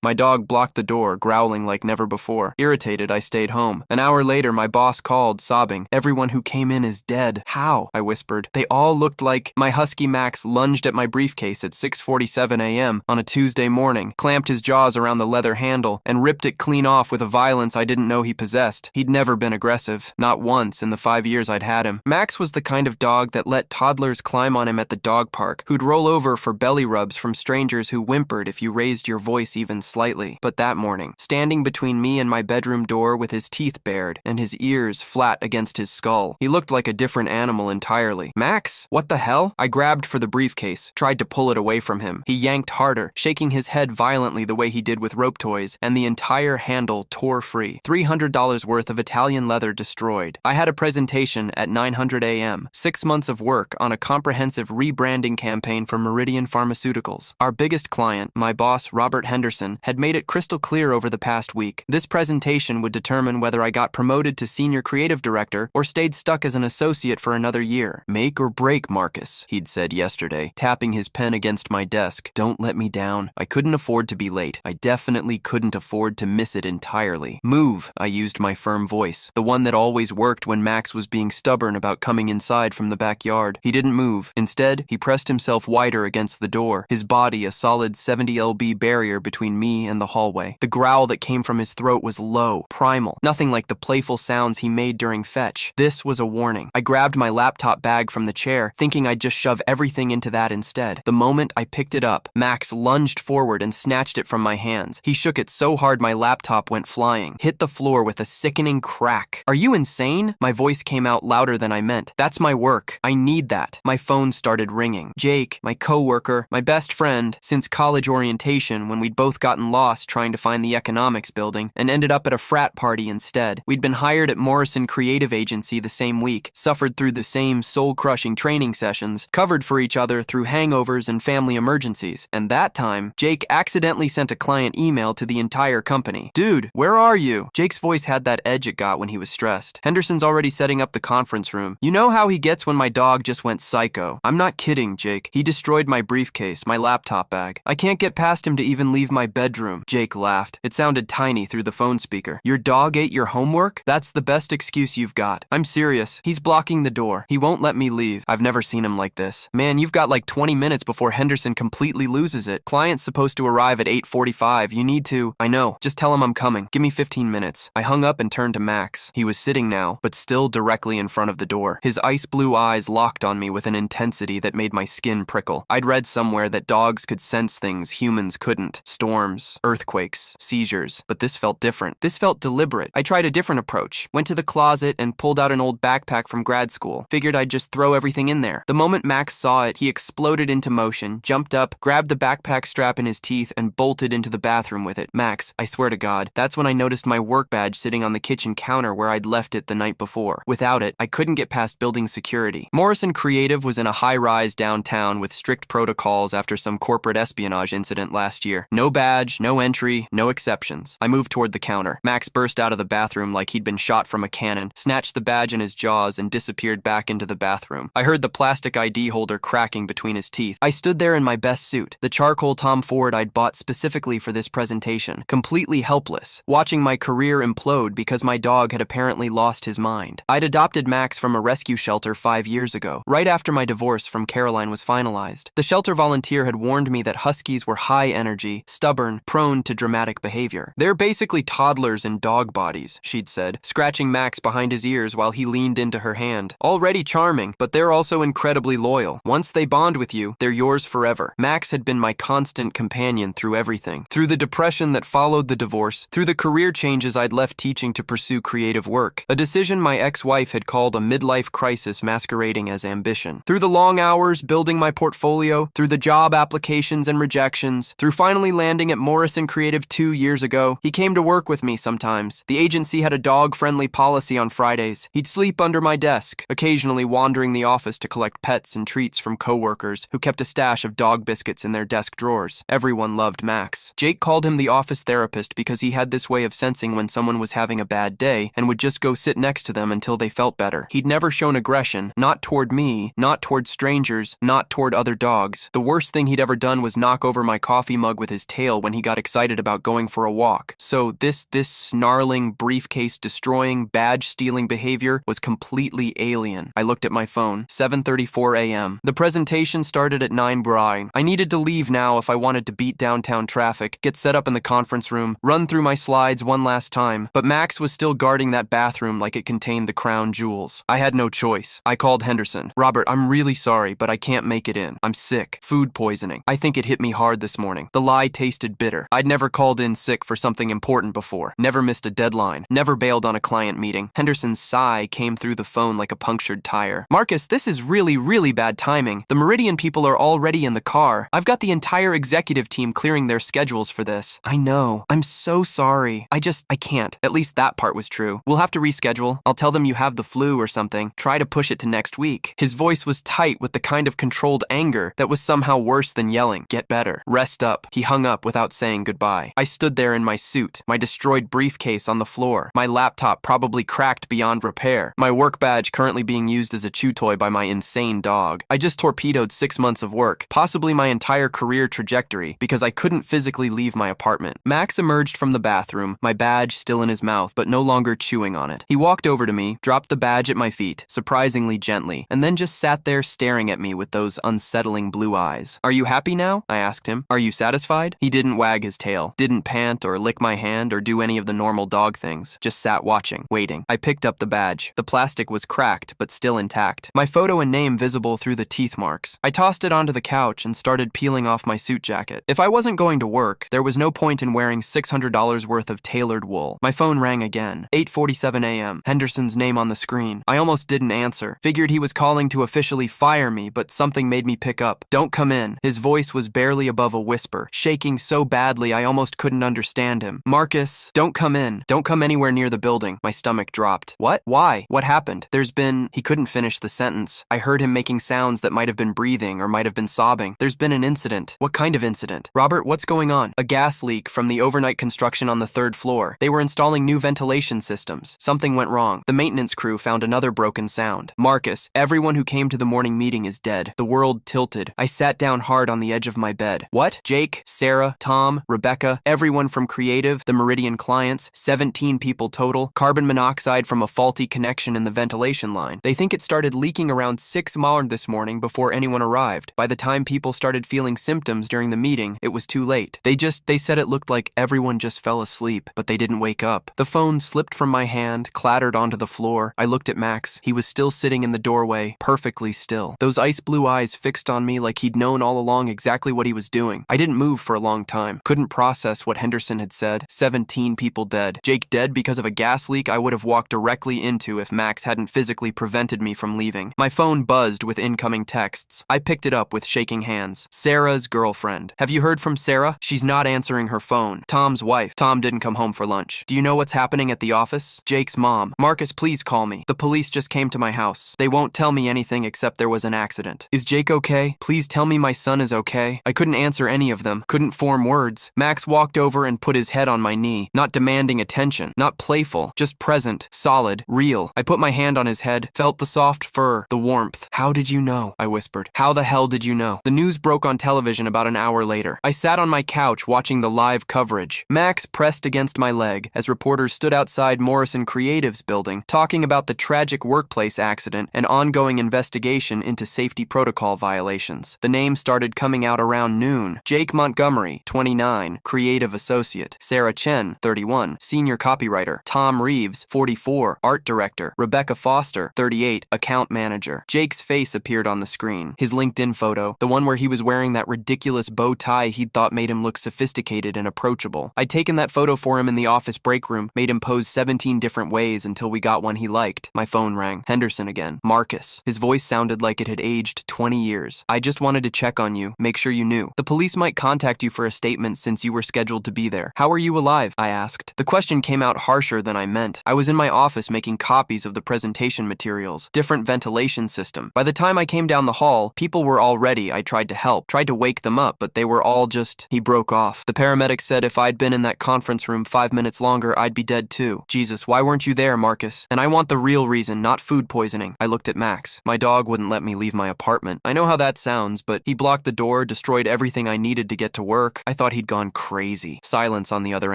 My dog blocked the door, growling like never before. Irritated, I stayed home. An hour later, my boss called, sobbing. Everyone who came in is dead. How? I whispered. They all looked like... My husky Max lunged at my briefcase at 6:47 a.m. on a Tuesday morning, clamped his jaws around the leather handle, and ripped it clean off with a violence I didn't know he possessed. He'd never been aggressive. Not once in the 5 years I'd had him. Max was the kind of dog that let toddlers climb on him at the dog park, who'd roll over for belly rubs from strangers who whimpered if you raised your voice even slightly. But that morning, standing between me and my bedroom door with his teeth bared and his ears flat against his skull, he looked like a different animal entirely. Max? What the hell? I grabbed for the briefcase, tried to pull it away from him. He yanked harder, shaking his head violently the way he did with rope toys, and the entire handle tore free. $300 worth of Italian leather destroyed. I had a presentation at 9:00 a.m., 6 months of work on a comprehensive rebranding campaign for Meridian Pharmaceuticals. Our biggest client, my boss, Robert Henderson, had made it crystal clear over the past week. This presentation would determine whether I got promoted to senior creative director or stayed stuck as an associate for another year. Make or break, Marcus, he'd said yesterday, tapping his pen against my desk. Don't let me down. I couldn't afford to be late. I definitely couldn't afford to miss it entirely. Move, I used my firm voice, the one that always worked when Max was being stubborn about coming inside from the backyard. He didn't move. Instead, he pressed himself wider against the door, his body a solid 70 lb barrier between me and the hallway. The growl that came from his throat was low, primal, nothing like the playful sounds he made during fetch. This was a warning. I grabbed my laptop bag from the chair, thinking I'd just shove everything into that instead. The moment I picked it up, Max lunged forward and snatched it from my hands. He shook it so hard my laptop went flying, hit the floor with a sickening crack. Are you insane? My voice came out louder than I meant. That's my work. I need that. My phone started ringing. Jake, my coworker, my best friend, since college orientation when we'd both gotten lost trying to find the economics building and ended up at a frat party instead. We'd been hired at Morrison Creative Agency the same week, suffered through the same soul-crushing training sessions, covered for each other through hangovers and family emergencies. And that time, Jake accidentally sent a client email to the entire company. Dude, where are you? Jake's voice had that edge it got when he was stressed. Henderson's already setting up the conference room. You know how he gets when my dog just went psycho. I'm not kidding, Jake. He destroyed my briefcase, my laptop bag. I can't get past him to even leave my bedroom. Jake laughed. It sounded tiny through the phone speaker. Your dog ate your homework? That's the best excuse you've got. I'm serious. He's blocking the door. He won't let me leave. I've never seen him like this. Man, you've got like 20 minutes before Henderson completely loses it. Client's supposed to arrive at 8:45. You need to... I know. Just tell him I'm coming. Give me 15 minutes. I hung up and turned to Max. He was sitting now, but still directly in front of the door. His ice blue eyes locked on me with an intensity that made my skin prickle. I'd read somewhere that dogs could sense things humans couldn't. Storms, earthquakes, seizures. But this felt different. This felt deliberate. I tried a different approach. Went to the closet and pulled out an old backpack from grad school. Figured I'd just throw everything in there. The moment Max saw it, he exploded into motion, jumped up, grabbed the backpack strap in his teeth, and bolted into the bathroom with it. Max, I swear to God, that's when I noticed my work badge sitting on the kitchen counter where I'd left it the night before. Without it, I couldn't get past building security. Morrison Creative was in a high-rise downtown with strict protocols after some corporate espionage incident last year. No badge, no entry, no exceptions. I moved toward the counter. Max burst out of the bathroom like he'd been shot from a cannon, snatched the badge in his jaws, and disappeared back into the bathroom. I heard the plastic ID holder cracking between his teeth. I stood there in my best suit, the charcoal Tom Ford I'd bought specifically for this presentation, completely helpless, watching my career implode because my dog had apparently lost his mind. I'd adopted Max from a rescue shelter 5 years ago, right after my divorce from Caroline was finalized. The shelter volunteer had warned me that huskies were high energy, stubborn, prone to dramatic behavior. They're basically toddlers in dog bodies, she'd said, scratching Max behind his ears while he leaned into her hand. Already charming, but they're also incredibly loyal. Once they bond with you, they're yours forever. Max had been my constant companion through everything. Through the depression that followed the divorce, through the career changes I'd left teaching to pursue creative work, a decision my ex-wife had called a midlife crisis masquerading as ambition. Through the long hours building my portfolio, through the job applications and rejections, through finally landing at Morrison Creative 2 years ago, he came to work with me sometimes. The agency had a dog-friendly policy on Fridays. He'd sleep under my desk, occasionally wandering the office to collect pets and treats from coworkers who kept a stash of dog biscuits in their desk drawers. Everyone loved Max. Jake called him the office therapist because he had this way of sensing when someone was having a bad day and would just go sit next to them until they felt better. He'd never shown aggression, not toward me, not toward strangers, not toward other dogs. The worst thing he'd ever done was knock over my coffee mug with his tail when when he got excited about going for a walk. So this snarling, briefcase-destroying, badge-stealing behavior was completely alien. I looked at my phone. 7:34 a.m. The presentation started at 9 brine. I needed to leave now if I wanted to beat downtown traffic, get set up in the conference room, run through my slides one last time. But Max was still guarding that bathroom like it contained the crown jewels. I had no choice. I called Henderson. Robert, I'm really sorry, but I can't make it in. I'm sick. Food poisoning. I think it hit me hard this morning. The lie tasted bitter. I'd never called in sick for something important before. Never missed a deadline. Never bailed on a client meeting. Henderson's sigh came through the phone like a punctured tire. Marcus, this is really bad timing. The Meridian people are already in the car. I've got the entire executive team clearing their schedules for this. I know. I'm so sorry. I can't. At least that part was true. We'll have to reschedule. I'll tell them you have the flu or something. Try to push it to next week. His voice was tight with the kind of controlled anger that was somehow worse than yelling. Get better. Rest up. He hung up without saying goodbye. I stood there in my suit, my destroyed briefcase on the floor, my laptop probably cracked beyond repair, my work badge currently being used as a chew toy by my insane dog. I just torpedoed 6 months of work, possibly my entire career trajectory, because I couldn't physically leave my apartment. Max emerged from the bathroom, my badge still in his mouth, but no longer chewing on it. He walked over to me, dropped the badge at my feet, surprisingly gently, and then just sat there staring at me with those unsettling blue eyes. Are you happy now? I asked him. Are you satisfied? He didn't wag his tail, didn't pant or lick my hand or do any of the normal dog things, just sat watching, waiting. I picked up the badge. The plastic was cracked, but still intact. My photo and name visible through the teeth marks. I tossed it onto the couch and started peeling off my suit jacket. If I wasn't going to work, there was no point in wearing $600 worth of tailored wool. My phone rang again. 8:47 a.m. Henderson's name on the screen. I almost didn't answer. Figured he was calling to officially fire me, but something made me pick up. Don't come in. His voice was barely above a whisper, shaking so badly I almost couldn't understand him. Marcus, don't come in. Don't come anywhere near the building. My stomach dropped. What? Why? What happened? He couldn't finish the sentence. I heard him making sounds that might have been breathing or might have been sobbing. There's been an incident. What kind of incident? Robert, what's going on? A gas leak from the overnight construction on the 3rd floor. They were installing new ventilation systems. Something went wrong. The maintenance crew found another broken sound. Marcus, everyone who came to the morning meeting is dead. The world tilted. I sat down hard on the edge of my bed. What? Jake, Sarah, Tom, Rebecca, everyone from Creative, the Meridian clients, 17 people total, carbon monoxide from a faulty connection in the ventilation line. They think it started leaking around 6 Marn this morning before anyone arrived. By the time people started feeling symptoms during the meeting, it was too late. They said it looked like everyone just fell asleep, but they didn't wake up. The phone slipped from my hand, clattered onto the floor. I looked at Max. He was still sitting in the doorway, perfectly still. Those ice blue eyes fixed on me like he'd known all along exactly what he was doing. I didn't move for a long time. Couldn't process what Henderson had said. 17 people dead. Jake dead because of a gas leak I would have walked directly into if Max hadn't physically prevented me from leaving. My phone buzzed with incoming texts. I picked it up with shaking hands. Sarah's girlfriend. Have you heard from Sarah? She's not answering her phone. Tom's wife. Tom didn't come home for lunch. Do you know what's happening at the office? Jake's mom. Marcus, please call me. The police just came to my house. They won't tell me anything except there was an accident. Is Jake okay? Please tell me my son is okay. I couldn't answer any of them. Couldn't form words. Max walked over and put his head on my knee, not demanding attention, not playful, just present, solid, real. I put my hand on his head, felt the soft fur, the warmth. How did you know? I whispered. How the hell did you know? The news broke on television about an hour later. I sat on my couch watching the live coverage. Max pressed against my leg as reporters stood outside Morrison Creative's building, talking about the tragic workplace accident and ongoing investigation into safety protocol violations. The names started coming out around noon. Jake Montgomery, 29, creative associate. Sarah Chen, 31, senior copywriter. Tom Reeves, 44, art director. Rebecca Foster, 38, account manager. Jake's face appeared on the screen. His LinkedIn photo, the one where he was wearing that ridiculous bow tie he'd thought made him look sophisticated and approachable. I'd taken that photo for him in the office break room, made him pose 17 different ways until we got one he liked. My phone rang. Henderson again. Marcus. His voice sounded like it had aged 20 years. I just wanted to check on you, make sure you knew. The police might contact you for a statement since you were scheduled to be there. How are you alive? I asked. The question came out harsher than I meant. I was in my office making copies of the presentation materials. Different ventilation system. By the time I came down the hall, people were all ready. I tried to help, tried to wake them up, but they were all just... He broke off. The paramedic said if I'd been in that conference room 5 minutes longer, I'd be dead too. Jesus, why weren't you there, Marcus? And I want the real reason, not food poisoning. I looked at Max. My dog wouldn't let me leave my apartment. I know how that sounds, but he blocked the door, destroyed everything I needed to get to work. I thought thought he'd gone crazy. Silence on the other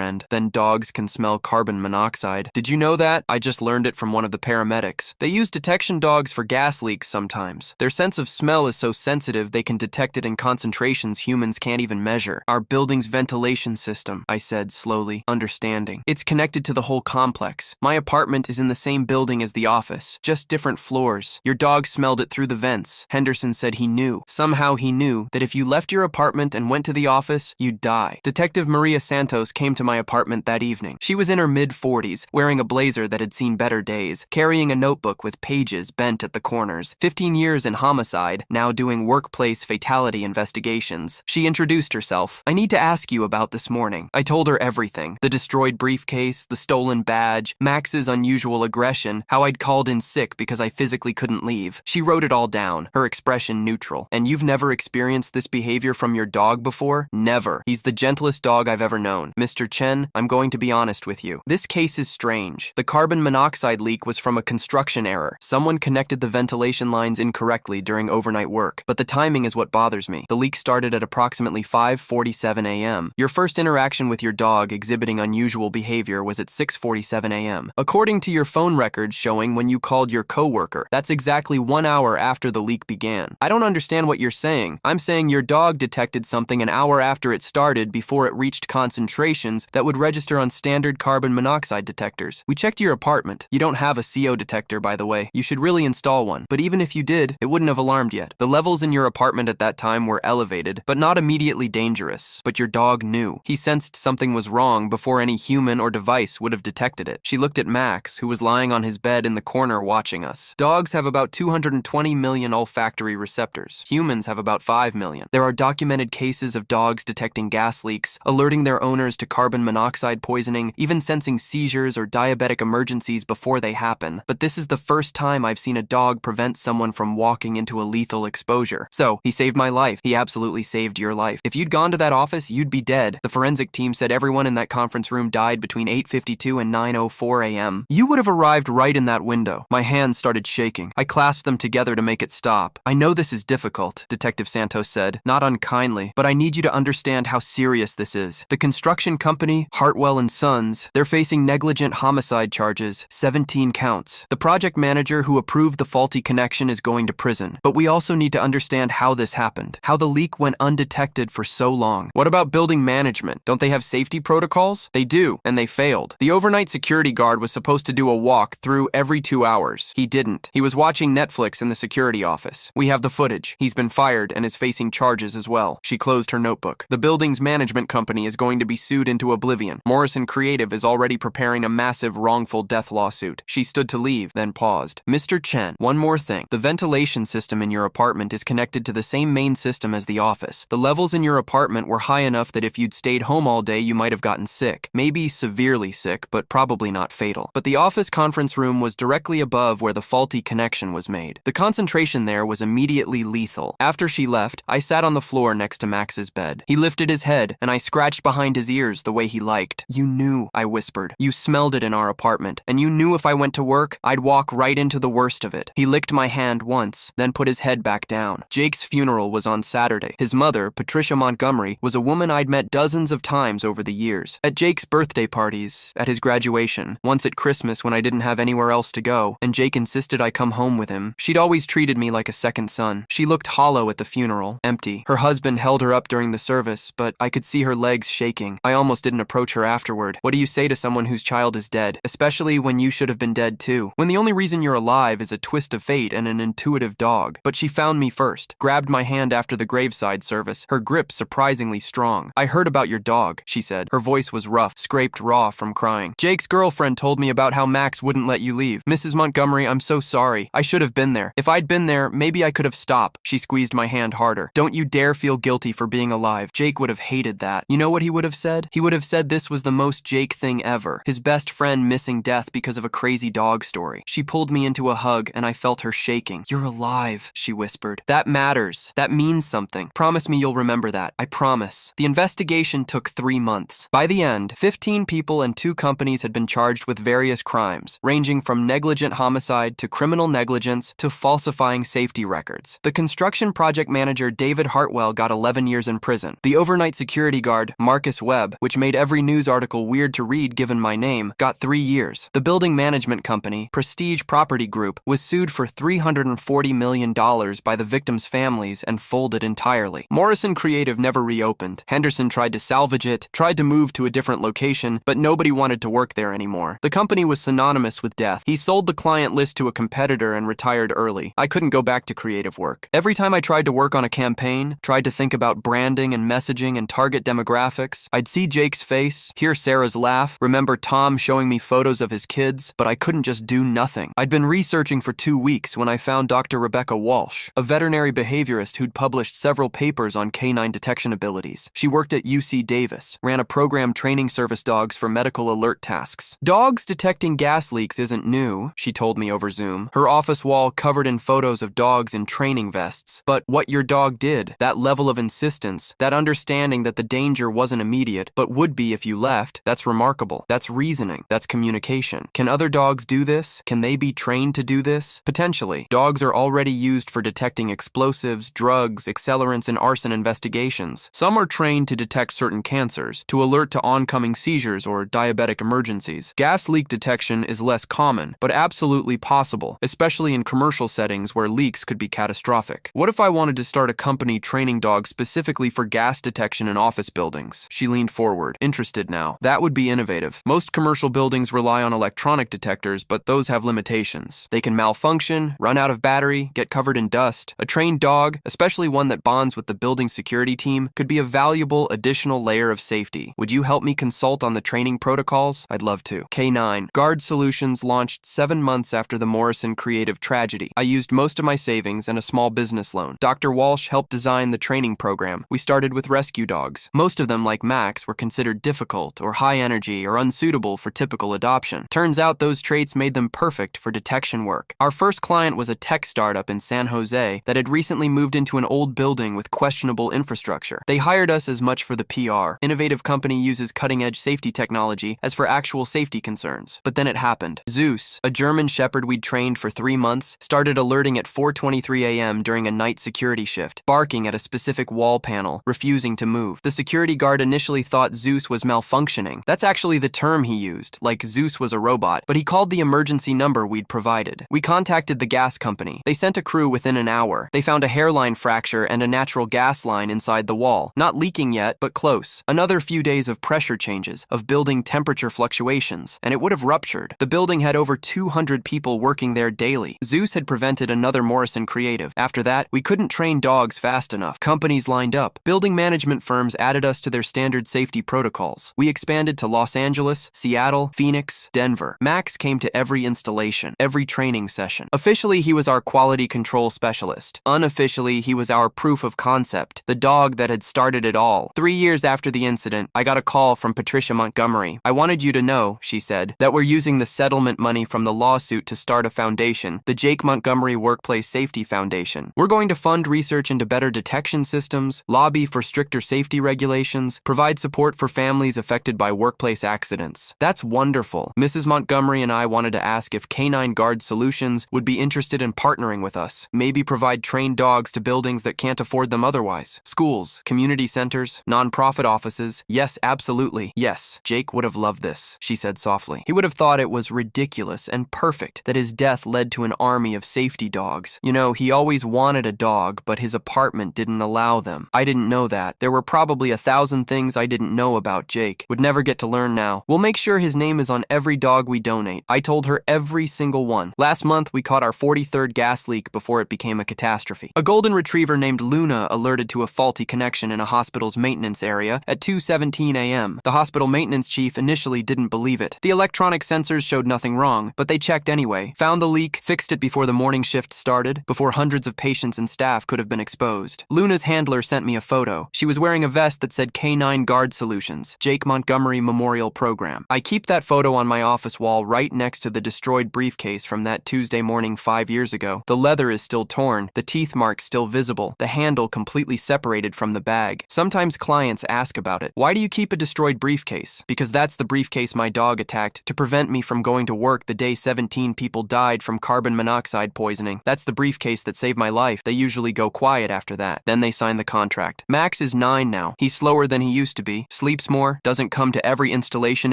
end. Then dogs can smell carbon monoxide. Did you know that? I just learned it from one of the paramedics. They use detection dogs for gas leaks sometimes. Their sense of smell is so sensitive they can detect it in concentrations humans can't even measure. Our building's ventilation system, I said slowly, understanding. It's connected to the whole complex. My apartment is in the same building as the office, just different floors. Your dog smelled it through the vents. Henderson said he knew. Somehow he knew that if you left your apartment and went to the office, you'd die. Detective Maria Santos came to my apartment that evening. She was in her mid-40s, wearing a blazer that had seen better days, carrying a notebook with pages bent at the corners. 15 years in homicide, now doing workplace fatality investigations. She introduced herself. I need to ask you about this morning. I told her everything. The destroyed briefcase, the stolen badge, Max's unusual aggression, how I'd called in sick because I physically couldn't leave. She wrote it all down, her expression neutral. And you've never experienced this behavior from your dog before? Never. He's the gentlest dog I've ever known. Mr. Chen, I'm going to be honest with you. This case is strange. The carbon monoxide leak was from a construction error. Someone connected the ventilation lines incorrectly during overnight work. But the timing is what bothers me. The leak started at approximately 5:47 a.m. Your first interaction with your dog exhibiting unusual behavior was at 6:47 a.m. According to your phone records showing when you called your coworker, that's exactly 1 hour after the leak began. I don't understand what you're saying. I'm saying your dog detected something an hour after it started before it reached concentrations that would register on standard carbon monoxide detectors. We checked your apartment. You don't have a CO detector, by the way. You should really install one. But even if you did, it wouldn't have alarmed yet. The levels in your apartment at that time were elevated, but not immediately dangerous. But your dog knew. He sensed something was wrong before any human or device would have detected it. She looked at Max, who was lying on his bed in the corner watching us. Dogs have about 220 million olfactory receptors. Humans have about 5 million. There are documented cases of dogs detecting gas leaks, alerting their owners to carbon monoxide poisoning, even sensing seizures or diabetic emergencies before they happen. But this is the first time I've seen a dog prevent someone from walking into a lethal exposure. So, he saved my life. He absolutely saved your life. If you'd gone to that office, you'd be dead. The forensic team said everyone in that conference room died between 8:52 and 9:04 a.m. You would have arrived right in that window. My hands started shaking. I clasped them together to make it stop. I know this is difficult, Detective Santos said, not unkindly, but I need you to understand how serious this is. The construction company, Hartwell and Sons, they're facing negligent homicide charges, 17 counts. The project manager who approved the faulty connection is going to prison. But we also need to understand how this happened, how the leak went undetected for so long. What about building management? Don't they have safety protocols? They do, and they failed. The overnight security guard was supposed to do a walk through every 2 hours. He didn't. He was watching Netflix in the security office. We have the footage. He's been fired and is facing charges as well. She closed her notebook. The building's management company is going to be sued into oblivion. Morrison Creative is already preparing a massive wrongful death lawsuit. She stood to leave, then paused. Mr. Chen, one more thing. The ventilation system in your apartment is connected to the same main system as the office. The levels in your apartment were high enough that if you'd stayed home all day, you might have gotten sick. Maybe severely sick, but probably not fatal. But the office conference room was directly above where the faulty connection was made. The concentration there was immediately lethal. After she left, I sat on the floor next to Max's bed. He lifted his head, and I scratched behind his ears the way he liked. You knew, I whispered. You smelled it in our apartment, and you knew if I went to work, I'd walk right into the worst of it. He licked my hand once, then put his head back down. Jake's funeral was on Saturday. His mother, Patricia Montgomery, was a woman I'd met dozens of times over the years. At Jake's birthday parties, at his graduation, once at Christmas when I didn't have anywhere else to go, and Jake insisted I come home with him. She'd always treated me like a second son. She looked hollow at the funeral, empty. Her husband held her up during the service, but I could see her legs shaking. I almost didn't approach her afterward. What do you say to someone whose child is dead, especially when you should have been dead too? When the only reason you're alive is a twist of fate and an intuitive dog. But she found me first, grabbed my hand after the graveside service, her grip surprisingly strong. I heard about your dog, she said. Her voice was rough, scraped raw from crying. Jake's girlfriend told me about how Max wouldn't let you leave. Mrs. Montgomery, I'm so sorry. I should have been there. If I'd been there, maybe I could have stopped. She squeezed my hand harder. Don't you dare feel guilty for being alive. Jake would have hated that. You know what he would have said? He would have said this was the most Jake thing ever. His best friend missing death because of a crazy dog story. She pulled me into a hug and I felt her shaking. You're alive, she whispered. That matters. That means something. Promise me you'll remember that. I promise. The investigation took 3 months. By the end, 15 people and 2 companies had been charged with various crimes, ranging from negligent homicide to criminal negligence to falsifying safety records. The construction project manager David Hartwell got 11 years in prison. The overnight overnight security guard, Marcus Webb, which made every news article weird to read given my name, got 3 years. The building management company, Prestige Property Group, was sued for $340 million by the victims' families and folded entirely. Morrison Creative never reopened. Henderson tried to salvage it, tried to move to a different location, but nobody wanted to work there anymore. The company was synonymous with death. He sold the client list to a competitor and retired early. I couldn't go back to creative work. Every time I tried to work on a campaign, tried to think about branding and messaging and target demographics, I'd see Jake's face, hear Sarah's laugh, remember Tom showing me photos of his kids, but I couldn't just do nothing. I'd been researching for 2 weeks when I found Dr. Rebecca Walsh, a veterinary behaviorist who'd published several papers on canine detection abilities. She worked at UC Davis, ran a program training service dogs for medical alert tasks. Dogs detecting gas leaks isn't new, she told me over Zoom, her office wall covered in photos of dogs in training vests. But what your dog did, that level of insistence, that understanding that the danger wasn't immediate, but would be if you left, that's remarkable. That's reasoning. That's communication. Can other dogs do this? Can they be trained to do this? Potentially. Dogs are already used for detecting explosives, drugs, accelerants, and arson investigations. Some are trained to detect certain cancers, to alert to oncoming seizures or diabetic emergencies. Gas leak detection is less common, but absolutely possible, especially in commercial settings where leaks could be catastrophic. What if I wanted to start a company training dogs specifically for gas detection in office buildings? She leaned forward, interested now. That would be innovative. Most commercial buildings rely on electronic detectors, but those have limitations. They can malfunction, run out of battery, get covered in dust. A trained dog, especially one that bonds with the building security team, could be a valuable additional layer of safety. Would you help me consult on the training protocols? I'd love to. K9. Guard Solutions launched 7 months after the Morrison Creative tragedy. I used most of my savings and a small business loan. Dr. Walsh helped design the training program. We started with rescue dogs. Most of them, like Max, were considered difficult or high energy or unsuitable for typical adoption. Turns out those traits made them perfect for detection work. Our first client was a tech startup in San Jose that had recently moved into an old building with questionable infrastructure. They hired us as much for the PR. Innovative company uses cutting-edge safety technology as for actual safety concerns. But then it happened. Zeus, a German shepherd we'd trained for 3 months, started alerting at 4:23 a.m. during a night security shift, barking at a specific wall panel, refusing to move. The security guard initially thought Zeus was malfunctioning. That's actually the term he used, like Zeus was a robot, but he called the emergency number we'd provided. We contacted the gas company. They sent a crew within an hour. They found a hairline fracture and a natural gas line inside the wall. Not leaking yet, but close. Another few days of pressure changes, of building temperature fluctuations, and it would have ruptured. The building had over 200 people working there daily. Zeus had prevented another Morrison Creative. After that, we couldn't train dogs fast enough. Companies lined up. Building management firms added us to their standard safety protocols. We expanded to Los Angeles, Seattle, Phoenix, Denver. Max came to every installation, every training session. Officially, he was our quality control specialist. Unofficially, he was our proof of concept, the dog that had started it all. 3 years after the incident, I got a call from Patricia Montgomery. "I wanted you to know," she said, "that we're using the settlement money from the lawsuit to start a foundation, the Jake Montgomery Workplace Safety Foundation. We're going to fund research into better detection systems, lobby for stricter safety regulations, provide support for families affected by workplace accidents." That's wonderful. Mrs. Montgomery and I wanted to ask if Canine Guard Solutions would be interested in partnering with us, maybe provide trained dogs to buildings that can't afford them otherwise. Schools, community centers, nonprofit offices. Yes, absolutely. Yes, Jake would have loved this, she said softly. He would have thought it was ridiculous and perfect that his death led to an army of safety dogs. You know, he always wanted a dog, but his apartment didn't allow them. I didn't know that. There were probably 1,000 things I didn't know about Jake. Would never get to learn now. We'll make sure his name is on every dog we donate. I told her every single one. Last month, we caught our 43rd gas leak before it became a catastrophe. A golden retriever named Luna alerted to a faulty connection in a hospital's maintenance area at 2:17 a.m. The hospital maintenance chief initially didn't believe it. The electronic sensors showed nothing wrong, but they checked anyway, found the leak, fixed it before the morning shift started, before hundreds of patients and staff could have been exposed. Luna's handler sent me a photo. She was wearing a vest that said Canine Guard Solutions, Jake Montgomery Memorial Program. I keep that photo on my office wall right next to the destroyed briefcase from that Tuesday morning 5 years ago. The leather is still torn, the teeth marks still visible, the handle completely separated from the bag. Sometimes clients ask about it. Why do you keep a destroyed briefcase? Because that's the briefcase my dog attacked to prevent me from going to work the day 17 people died from carbon monoxide poisoning. That's the briefcase that saved my life. They usually go quiet after that. Then they sign the contract. Max is 9 now. He's slower than he used to be, sleeps more, doesn't come to every installation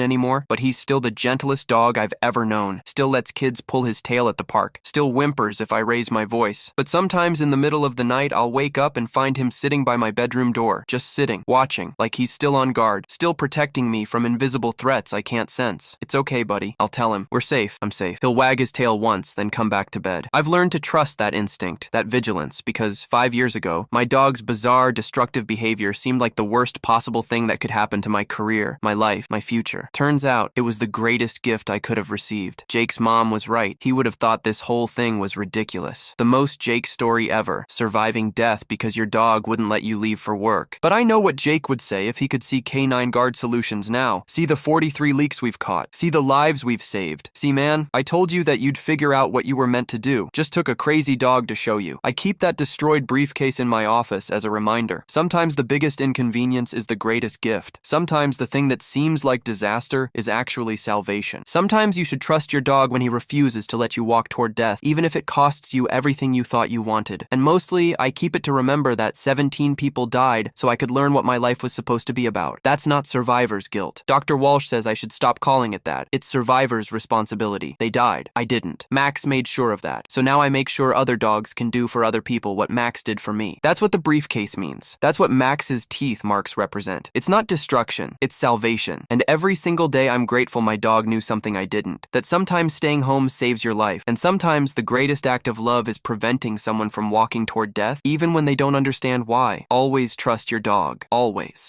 anymore, but he's still the gentlest dog I've ever known. Still lets kids pull his tail at the park. Still whimpers if I raise my voice. But sometimes in the middle of the night, I'll wake up and find him sitting by my bedroom door, just sitting, watching, like he's still on guard, still protecting me from invisible threats I can't sense. It's okay, buddy. I'll tell him. We're safe. I'm safe. He'll wag his tail once, then come back to bed. I've learned to trust that instinct, that vigilance, because 5 years ago, my dog's bizarre, destructive behavior seemed like the worst possible thing that could happen to my career, my life, my future. Turns out, it was the greatest gift I could have received. Jake's mom was right. He would have thought this whole thing was ridiculous. The most Jake story ever, surviving death because your dog wouldn't let you leave for work. But I know what Jake would say if he could see K9 Guard Solutions now. See the 43 leaks we've caught. See the lives we've saved. See, man, I told you that you'd figure out what you were meant to do. Just took a crazy dog to show you. I keep that destroyed briefcase in my office as a reminder. Sometimes the biggest inconvenience is the greatest gift. Sometimes the thing that seems like disaster is actually salvation. Sometimes you should trust your dog when he refuses to let you walk toward death, even if it costs you everything you thought you wanted. And mostly, I keep it to remember that 17 people died so I could learn what my life was supposed to be about. That's not survivor's guilt. Dr. Walsh says I should stop calling it that. It's survivor's responsibility. They died. I didn't. Max made sure of that. So now I make sure other dogs can do for other people what Max did for me. That's what the briefcase means. That's what Max's teeth marks represent. It's not destruction. It's salvation. And every single day I'm grateful my dog knew something I didn't. That sometimes staying home saves your life. And sometimes the greatest act of love is preventing someone from walking toward death, even when they don't understand why. Always trust your dog. Always.